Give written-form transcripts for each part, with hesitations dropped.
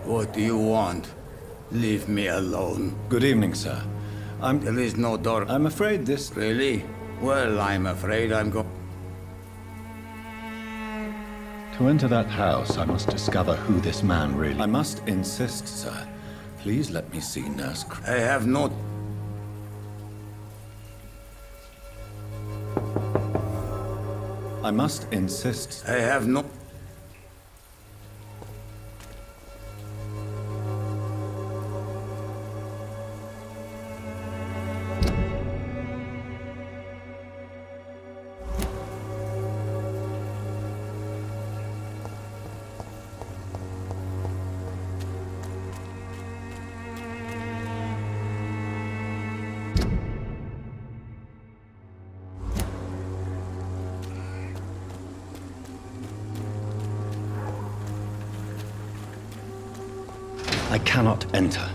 What do you want? Leave me alone. Good evening, sir. There is no door. I'm afraid this... Really? Well, I'm afraid I'm going... To enter that house, I must discover who this man really... I must insist, sir. Please let me see Nurse... I have no... I must insist... I have no... I cannot enter.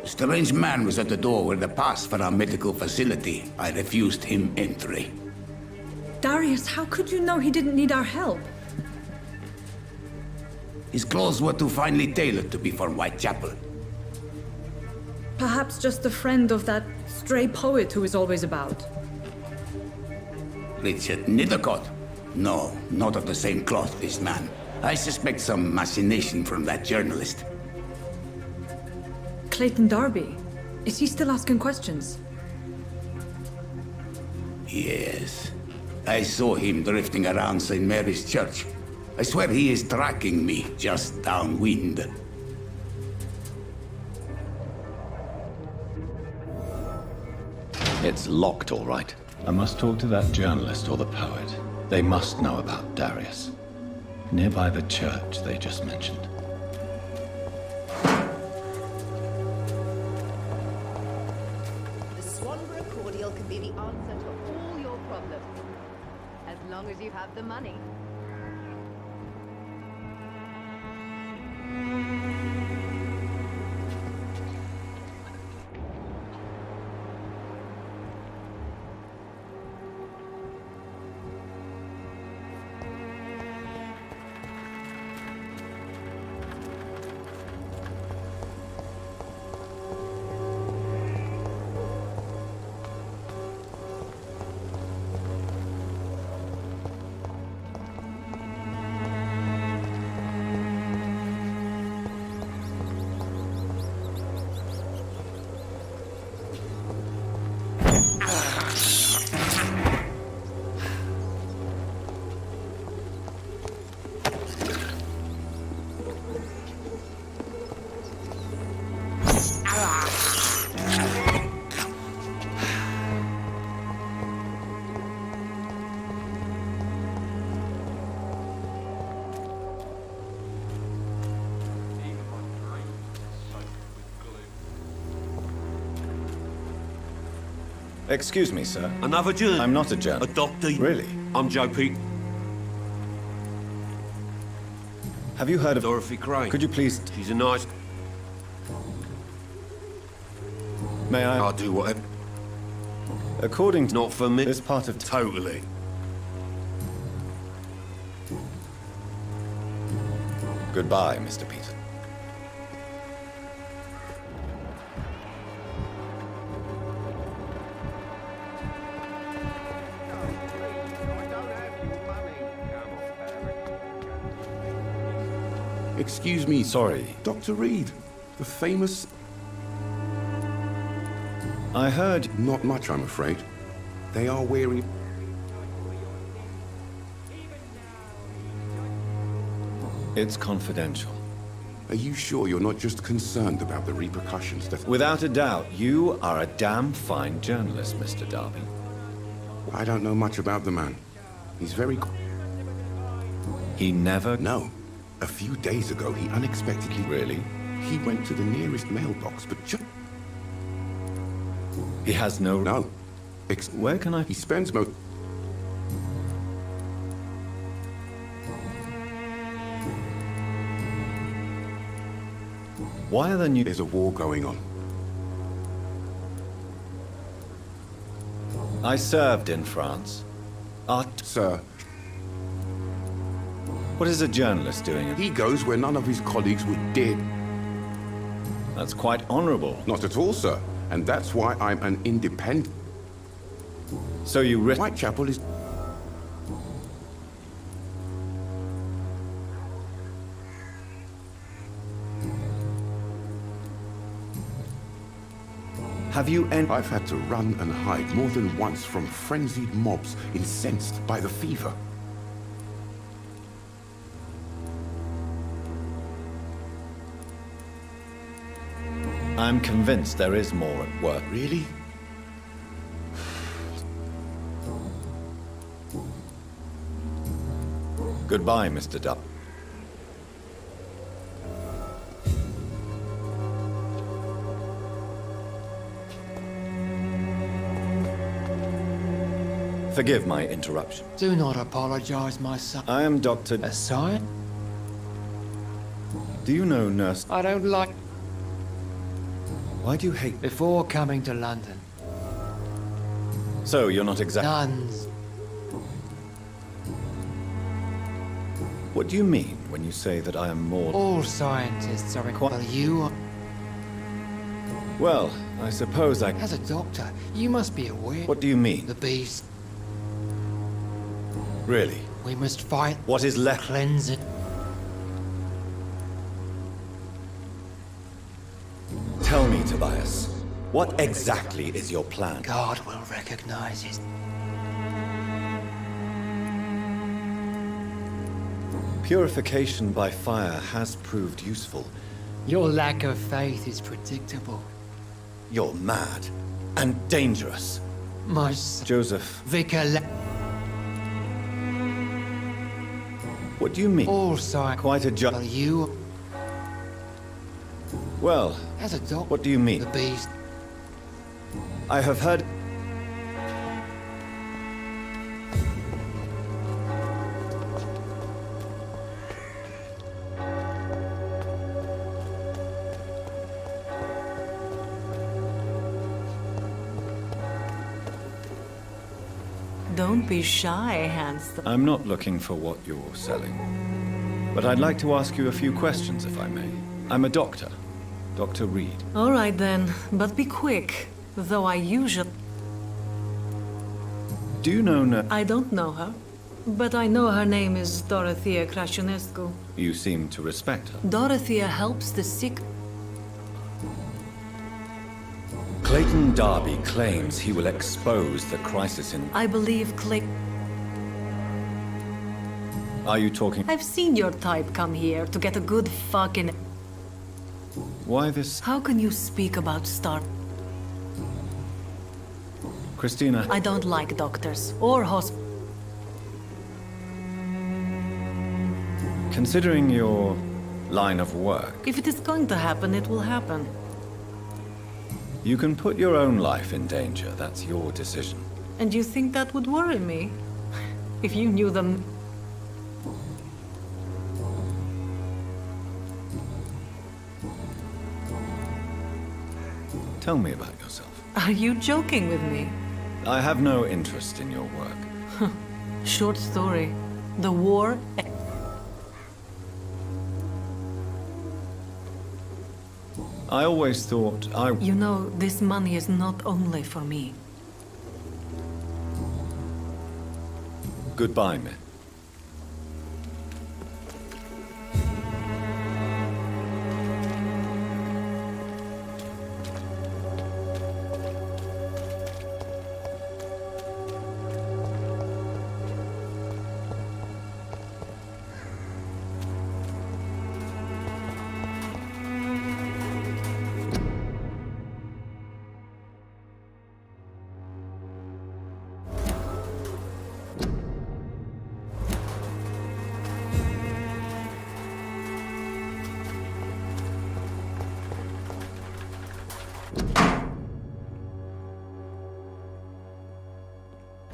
A strange man was at the door with a pass for our medical facility. I refused him entry. Darius, how could you know he didn't need our help? His clothes were too finely tailored to be for Whitechapel. Perhaps just a friend of that stray poet who is always about. Richard Nethercott? No, not of the same cloth, this man. I suspect some machination from that journalist. Clayton Darby. Is he still asking questions? Yes. I saw him drifting around St. Mary's Church. I swear he is tracking me just downwind. It's locked, all right. I must talk to that journalist or the poet. They must know about Darius. Nearby the church they just mentioned. The Swanborough cordial can be the answer to all your problems. As long as you have the money. Excuse me, sir. Another journalist? I'm not a A journalist. doctor? Really? I'm Joe Pete. Have you heard of Dorothy Crane. Could you please... She's a nice... May I... I'll do whatever. According to... Not for me. This part of... Totally. Goodbye, Mr. Peter. Excuse me, Sorry. Dr. Reed, the famous... I heard... Not much, I'm afraid. They are wearing... It's confidential. Are you sure you're not just concerned about the repercussions that... Without a doubt, you are a damn fine journalist, Mr. Darby. I don't know much about the man. He's very... He never... No. A few days ago, he unexpectedly... Really? He went to the nearest mailbox, but just... He has no... No. Where can I... He spends most... Why are the new... There's a war going on. I served in France. Art... Sir, What is a journalist doing? he goes where none of his colleagues would dare... That's quite honorable. Not at all, sir. And that's why I'm an independent... So you Whitechapel is... Have you I've had to run and hide more than once from frenzied mobs incensed by the fever. I'm convinced there is more at work. Really? Goodbye, Mr. Dupp. Forgive my interruption. Do not apologize, my son. I am Dr. A sign? Do you know Nurse... I don't like... Why do you hate... Before coming to London, So, you're not exactly... nuns. What do you mean when you say that I am more... All scientists are equal. Well, you are... Well, I suppose I... As a doctor, you must be aware... What do you mean? The beast. Really? We must fight... What is left? Cleanse it. Tell me, Tobias. What exactly is your plan? God will recognize his... Purification by fire has proved useful. Your lack of faith is predictable. You're mad and dangerous. My son, Joseph, Vicar... what do you mean? All science... Quite a Well, ju... you... Well, As a doctor... what do you mean? The beast... I have heard... Don't be shy, handsome. I'm not looking for what you're selling. But I'd like to ask you a few questions, if I may. I'm a doctor. Dr. Reed. All right then, but be quick. Though I usually... Do you know I don't know her. But I know her name is Dorothea Crasionescu. You seem to respect her. Dorothea helps the sick... Clayton Darby claims he will expose the crisis in... I believe Clay... Are you talking... I've seen your type come here to get a good fucking... Why this... How can you speak about Star... Christina... I don't like doctors or Considering your line of work, If it is going to happen, it will happen. You can put your own life in danger. That's your decision. And you think that would worry me? If you knew them... Tell me about yourself. Are you joking with me? I have no interest in your work. Short story. The war... I always thought I... You know, this money is not only for me. Goodbye, Miss.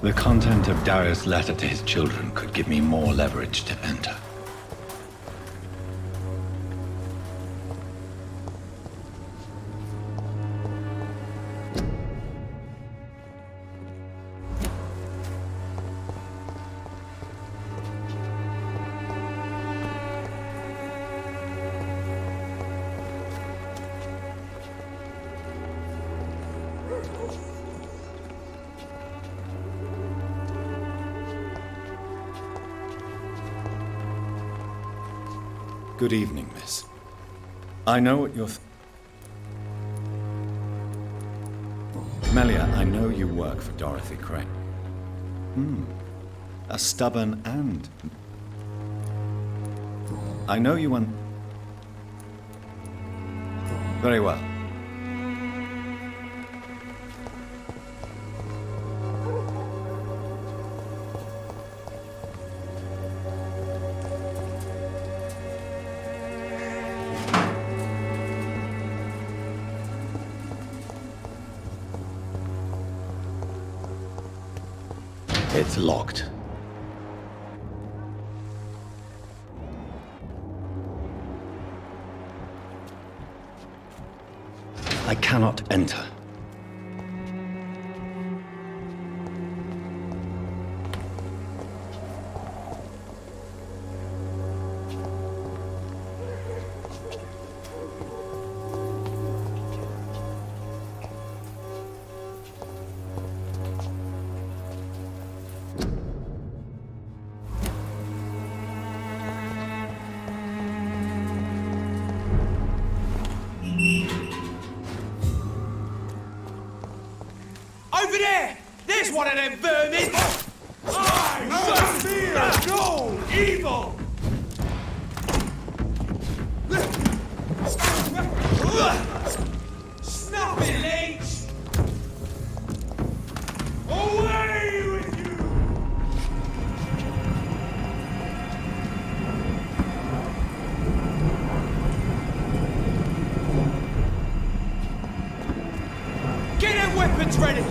The content of Darius' letter to his children could give me more leverage to enter. Good evening, miss. I know what you're... Melia, I know you work for Dorothy Crane. A stubborn and... I know you want... Very well. It's locked. I cannot enter. Over there! There's one of them vermin! I fear no evil! Snap it, leech! Away with you! Get them weapons ready!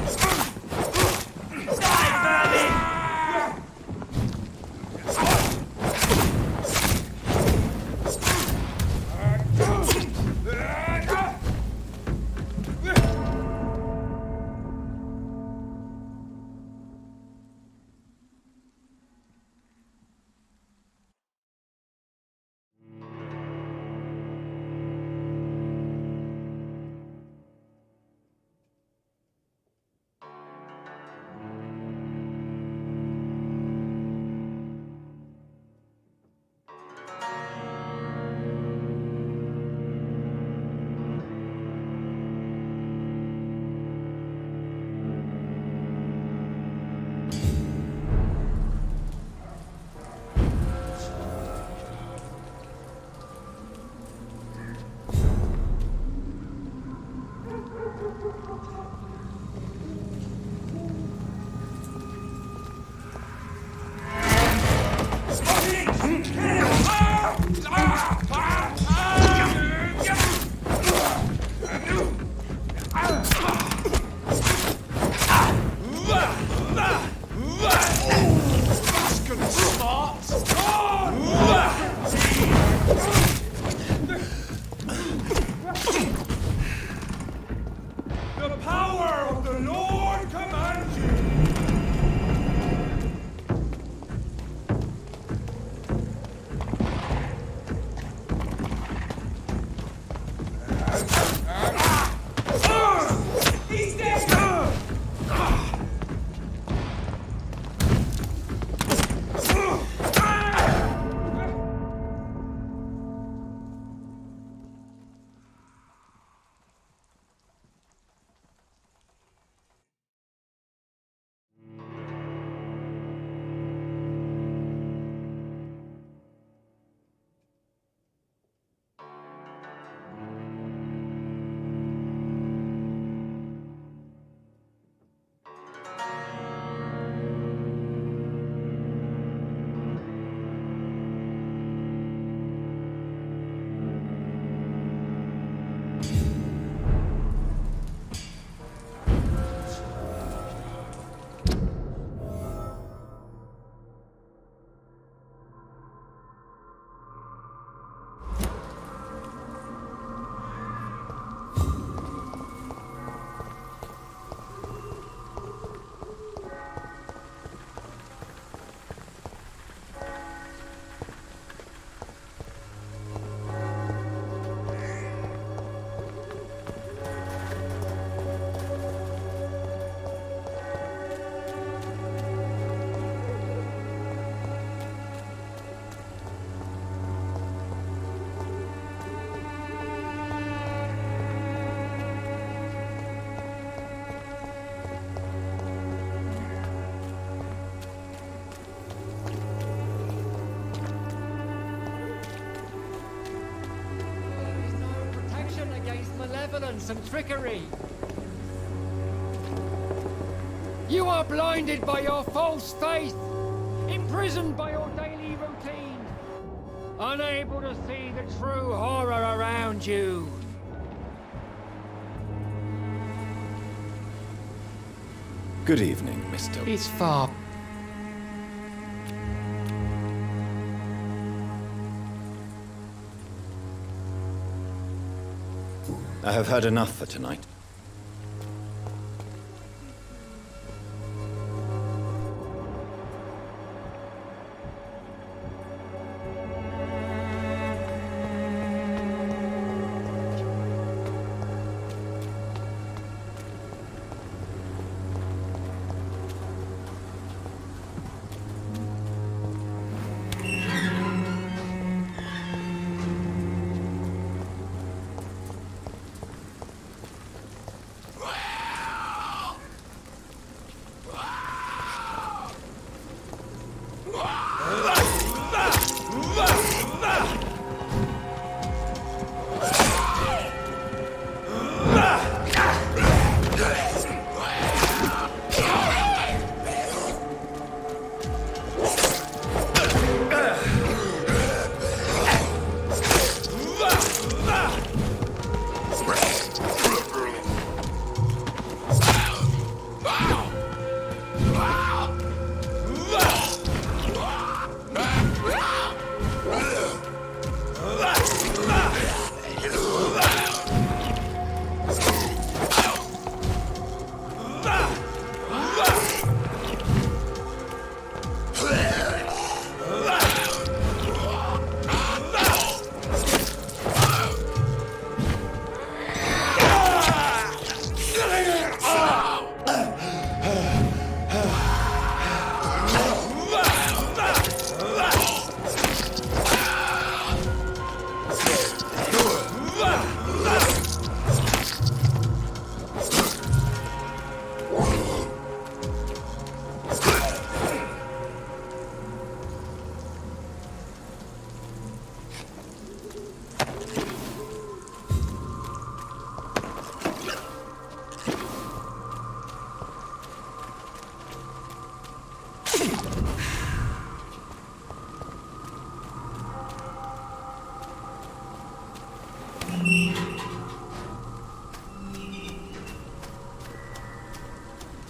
The power of the Lord commands you! He's dead! Malevolence and trickery. You are blinded by your false faith, imprisoned by your daily routine, unable to see the true horror around you. Good evening, Mr. It's far. I have had enough for tonight.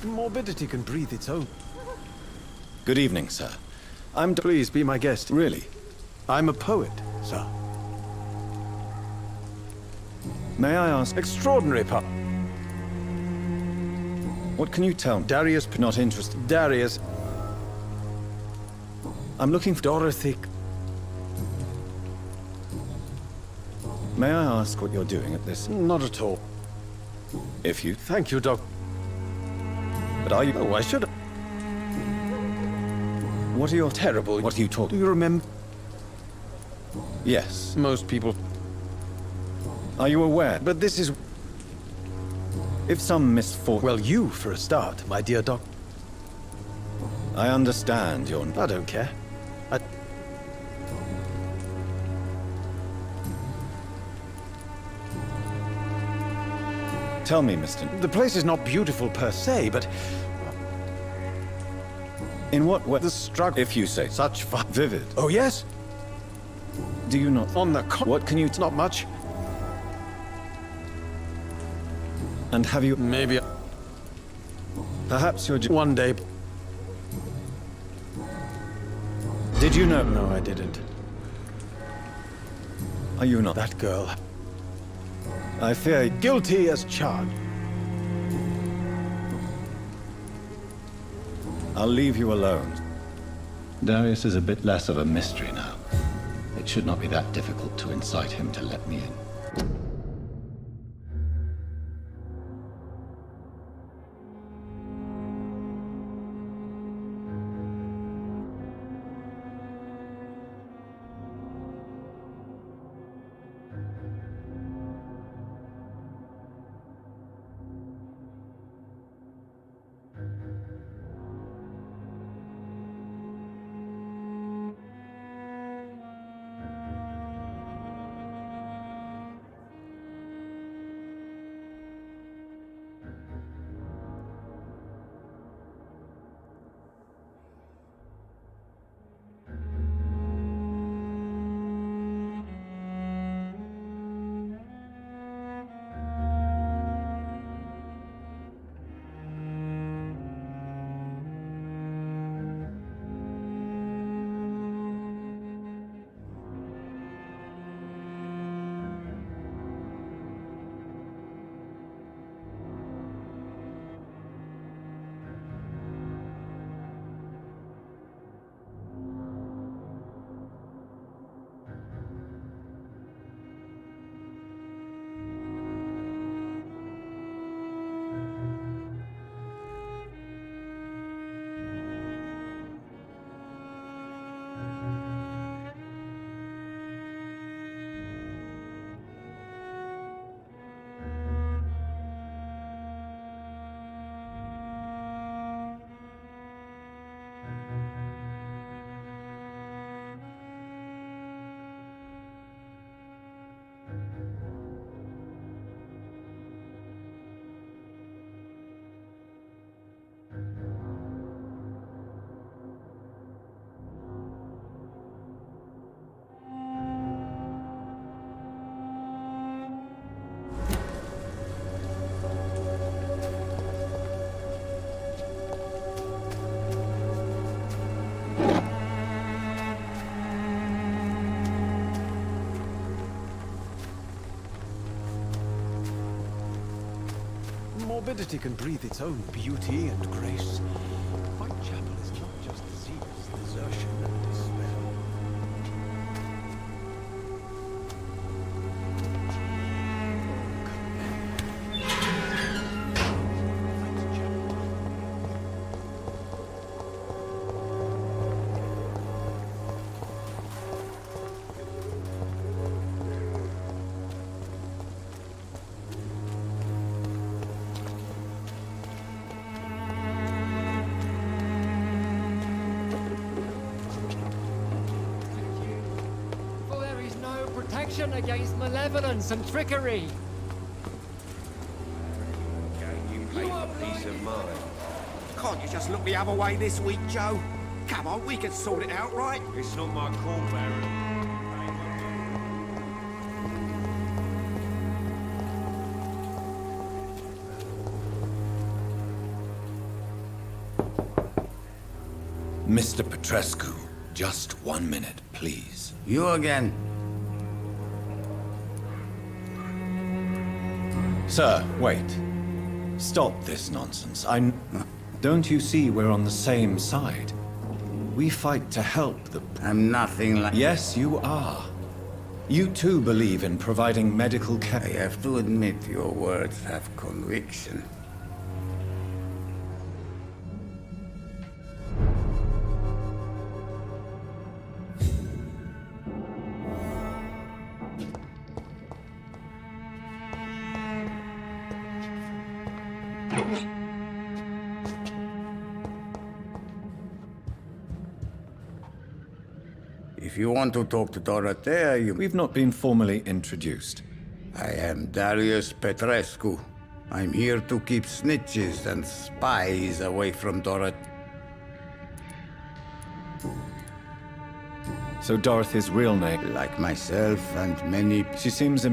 Morbidity can breathe its own. Good evening, sir. Please be my guest. Really? I'm a poet, sir. May I ask? Extraordinary part. What can you tell me? Darius, Not interested. Darius. I'm looking for Dorothy. May I ask what you're doing at this? Not at all. If you... Thank you, Doc. But are you... Oh, I should. What are your... Terrible. What are you Do talking... you remember? Yes. Most people. Are you aware? But this is. If some misfortune... Well, you for a start, my dear Doc. I understand your... I don't care. Tell me, Mr... The place is not beautiful per se, but In what way? the struggle. If you say Such fun. vivid. Oh, yes? Do you not... On the What can you... It's not much. And have you... Maybe Perhaps you're... one day. Did you know... No, I didn't. Are you not... That girl. I fear... Guilty as charged. I'll leave you alone. Darius is a bit less of a mystery now. It should not be that difficult to incite him to let me in. Morbidity can breathe its own beauty and grace. Whitechapel is not just disease, desertion, and despair. For there is no protection against malevolence and trickery. You pay for peace of mind. Can't you just look the other way this week, Joe? Come on, we can sort it out, right? It's not my call, Baron. Mr. Petrescu, just 1 minute, please. You again? Sir, wait. Stop this nonsense. Don't you see we're on the same side? We fight to help the... I'm nothing like... Yes, you are. You too believe in providing medical care. I have to admit your words have conviction. If you want to talk to Dorothea, We've not been formally introduced. I am Darius Petrescu. I'm here to keep snitches and spies away from Dorothea. So Dorothy's real name... Like myself and many... She seems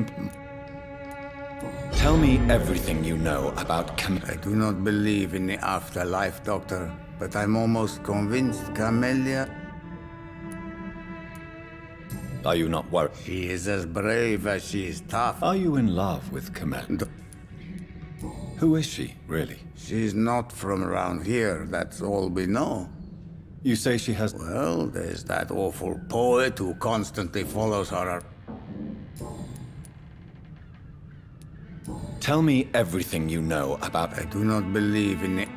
Tell me everything you know about I do not believe in the afterlife, Doctor, but I'm almost convinced Camellia... Are you not worried? She is as brave as she is tough. Are you in love with Camellia? Who is she, really? She's not from around here, that's all we know. You say she has... Well, there's that awful poet who constantly follows her. Tell me everything you know about... I do not believe in it.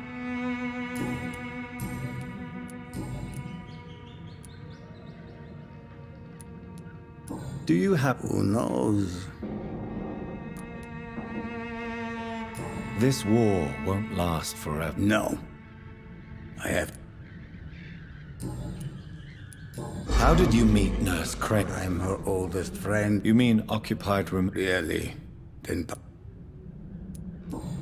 Do you have... Who knows? This war won't last forever. No. I have... How did you meet Nurse Crane? I'm her oldest friend. You mean occupied room? Really? Didn't...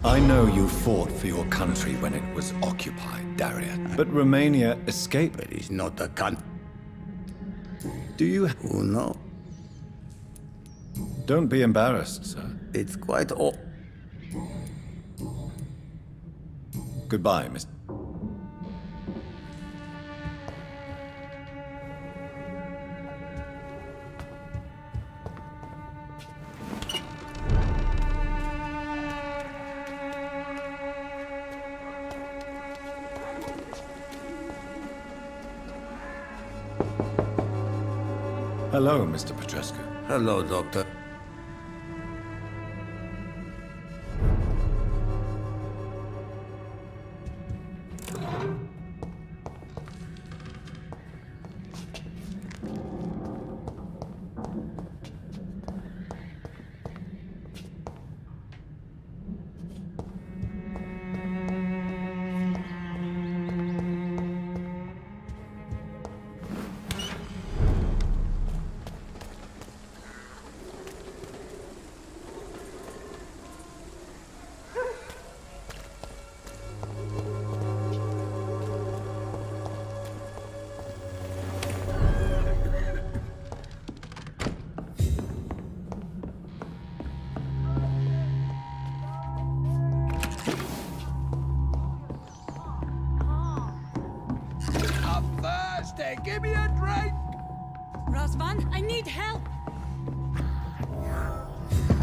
I know you fought for your country when it was occupied, Daria. But Romania escaped. But he's not a cunt. Do you... Who knows? Don't be embarrassed, sir. It's quite all... Goodbye, Mr. Hello, Mr. Petrescu. Hello, Doctor. Give me a drink! Razvan, I need help!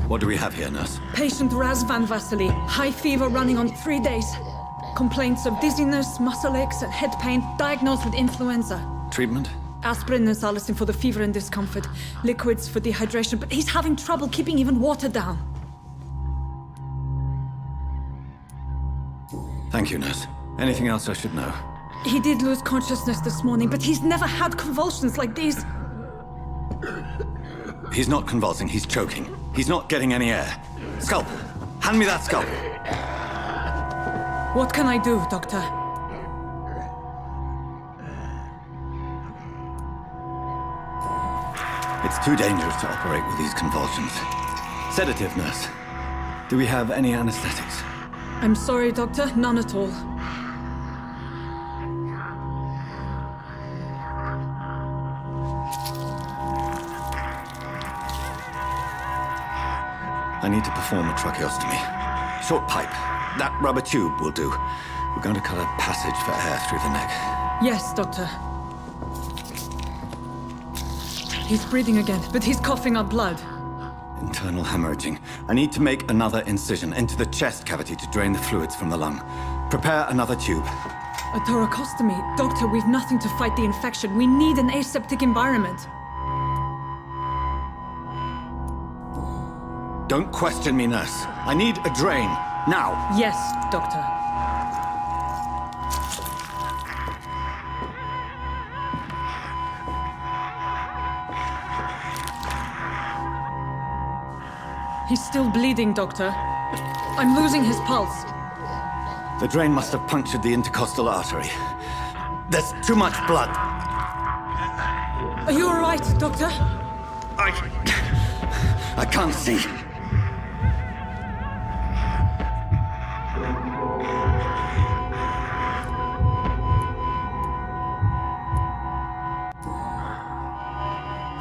What do we have here, nurse? Patient Razvan Vasily. High fever running on 3 days. Complaints of dizziness, muscle aches, and head pain. Diagnosed with influenza. Treatment? Aspirin and salicin for the fever and discomfort. Liquids for dehydration, but he's having trouble keeping even water down. Thank you, nurse. Anything else I should know? He did lose consciousness this morning, but he's never had convulsions like these. He's not convulsing, he's choking. He's not getting any air. Scalpel! Hand me that scalpel! What can I do, Doctor? It's too dangerous to operate with these convulsions. Sedative, nurse. Do we have any anesthetics? I'm sorry, Doctor. None at all. I need to perform a tracheostomy. Short pipe. That rubber tube will do. We're going to cut a passage for air through the neck. Yes, Doctor. He's breathing again, but he's coughing up blood. Internal hemorrhaging. I need to make another incision into the chest cavity to drain the fluids from the lung. Prepare another tube. A thoracostomy. Doctor, we've nothing to fight the infection. We need an aseptic environment. Don't question me, nurse. I need a drain. Now. Yes, Doctor. He's still bleeding, Doctor. I'm losing his pulse. The drain must have punctured the intercostal artery. There's too much blood. Are you all right, Doctor? I can't see.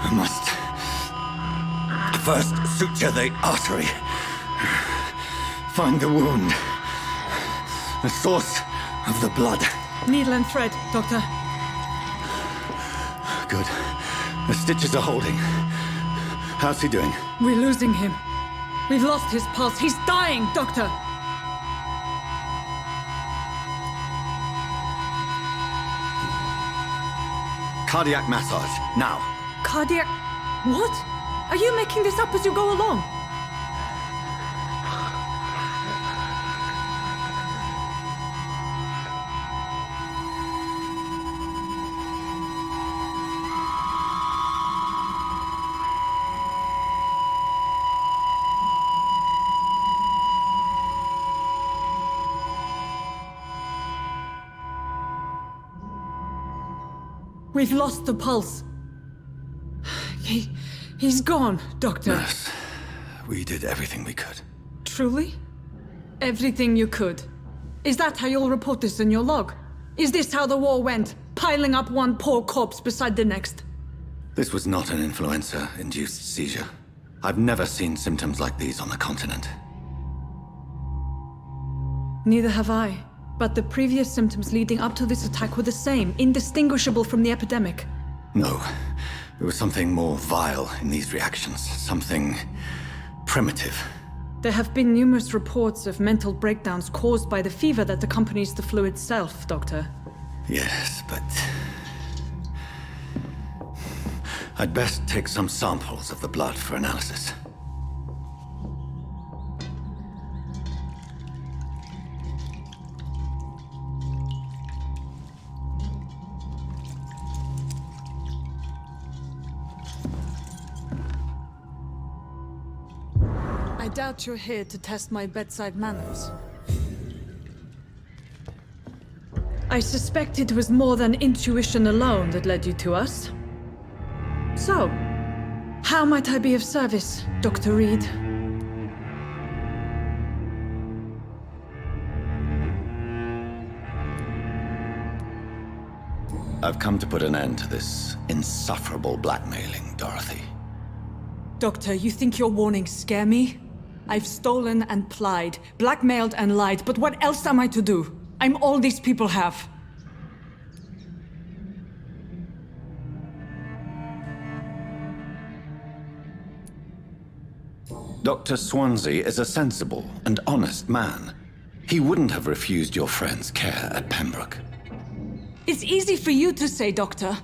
I must first suture the artery. Find the wound. The source of the blood. Needle and thread, Doctor. Good. The stitches are holding. How's he doing? We're losing him. We've lost his pulse. He's dying, Doctor! Cardiac massage, now. Cardiac... What? Are you making this up as you go along? We've lost the pulse. He's gone, Doctor. Nurse, we did everything we could. Truly? Everything you could. Is that how you'll report this in your log? Is this how the war went? Piling up one poor corpse beside the next? This was not an influenza-induced seizure. I've never seen symptoms like these on the continent. Neither have I. But the previous symptoms leading up to this attack were the same, indistinguishable from the epidemic. No. There was something more vile in these reactions. Something primitive. There have been numerous reports of mental breakdowns caused by the fever that accompanies the flu itself, Doctor. Yes, but... I'd best take some samples of the blood for analysis. I doubt you're here to test my bedside manners. I suspect it was more than intuition alone that led you to us. So, how might I be of service, Dr. Reed? I've come to put an end to this insufferable blackmailing, Dorothy. Doctor, you think your warnings scare me? I've stolen and plied, blackmailed and lied, but what else am I to do? I'm all these people have. Dr. Swansea is a sensible and honest man. He wouldn't have refused your friend's care at Pembroke. It's easy for you to say, Doctor.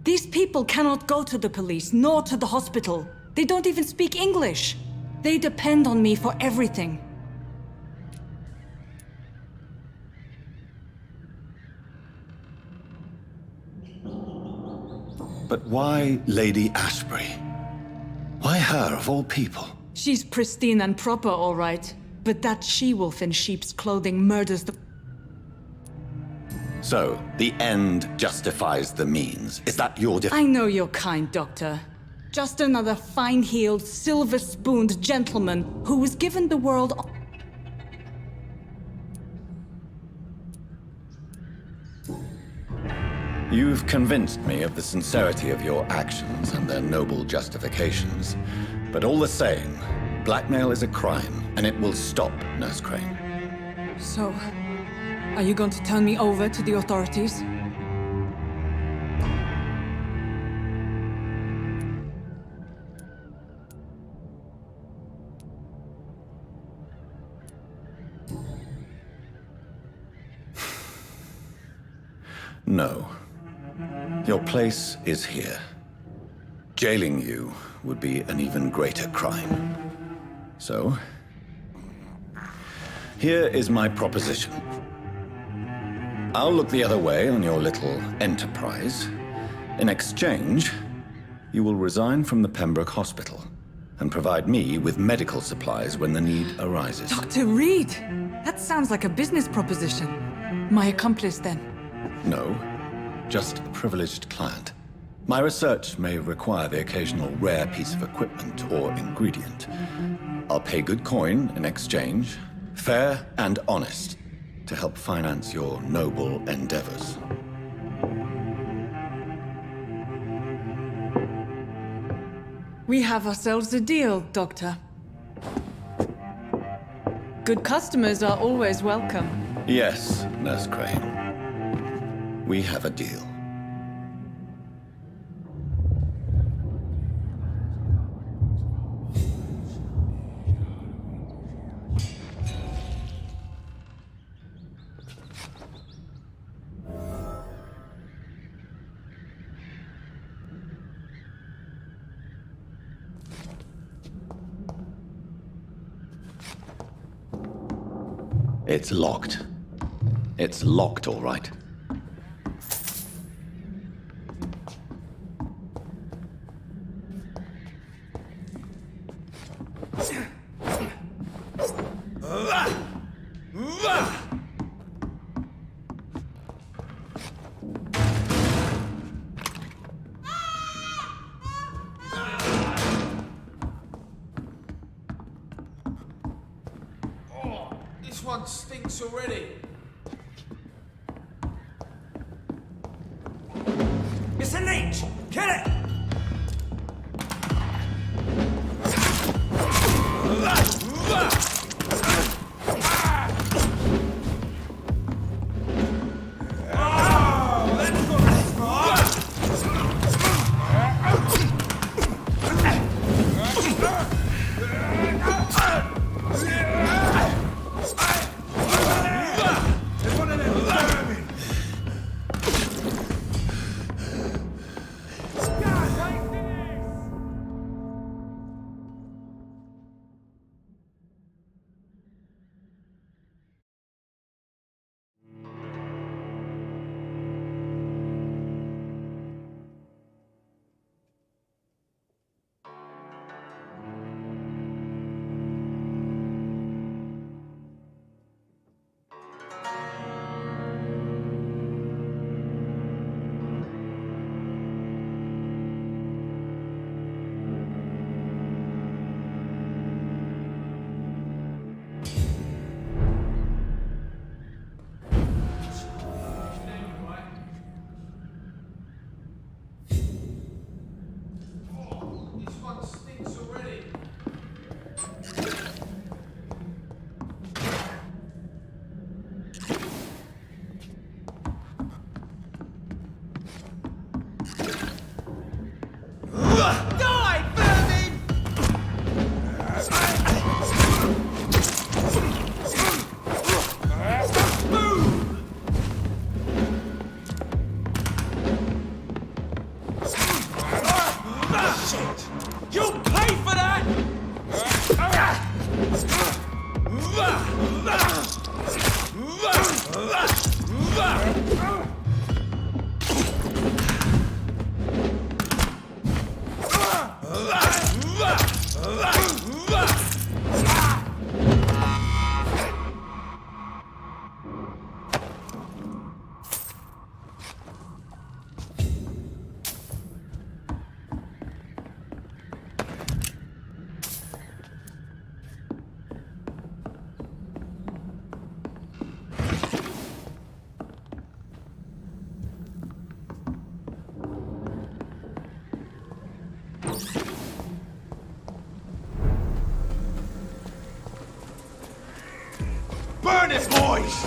These people cannot go to the police, nor to the hospital. They don't even speak English. They depend on me for everything. But why Lady Ashbury? Why her, of all people? She's pristine and proper, all right. But that she-wolf in sheep's clothing murders the... So, the end justifies the means. Is that your I know you're kind, Doctor. Just another fine-heeled, silver-spooned gentleman who was given the world... You've convinced me of the sincerity of your actions and their noble justifications. But all the same, blackmail is a crime, and it will stop, Nurse Crane. So, are you going to turn me over to the authorities? No. Your place is here. Jailing you would be an even greater crime. So, here is my proposition. I'll look the other way on your little enterprise. In exchange, you will resign from the Pembroke Hospital and provide me with medical supplies when the need arises. Dr. Reed! That sounds like a business proposition. My accomplice, then? No, just a privileged client. My research may require the occasional rare piece of equipment or ingredient. I'll pay good coin in exchange, fair and honest, to help finance your noble endeavors. We have ourselves a deal, Doctor. Good customers are always welcome. Yes, Nurse Crane. We have a deal. It's locked. It's locked, all right. This one stinks already. It's a leech! Kill it! Burn it, boys!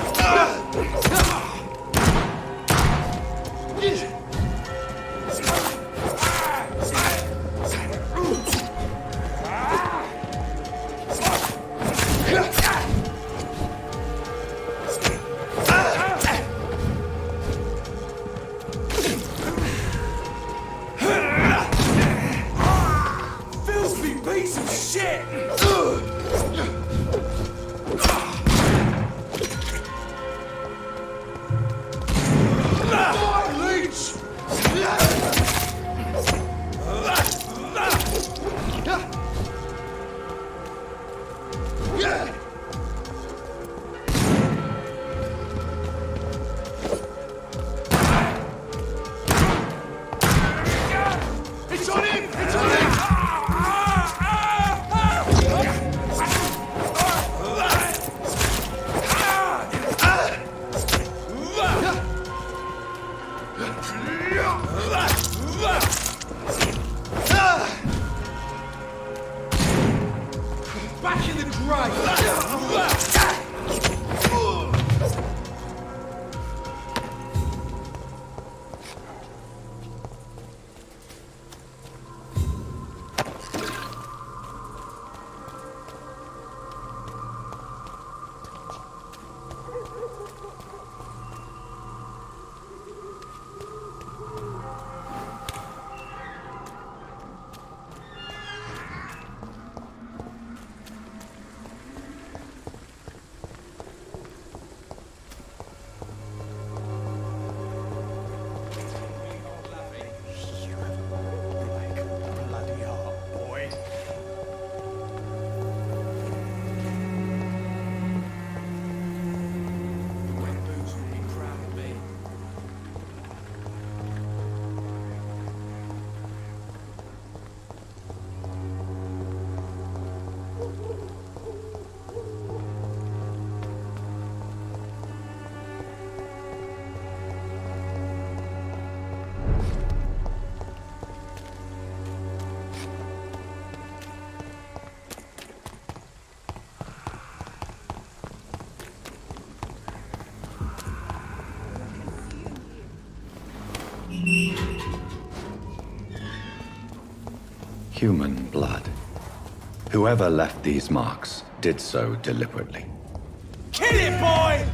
Human blood. Whoever left these marks did so deliberately. Kill it, boy!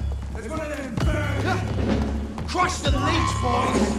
Crush the leech, boys!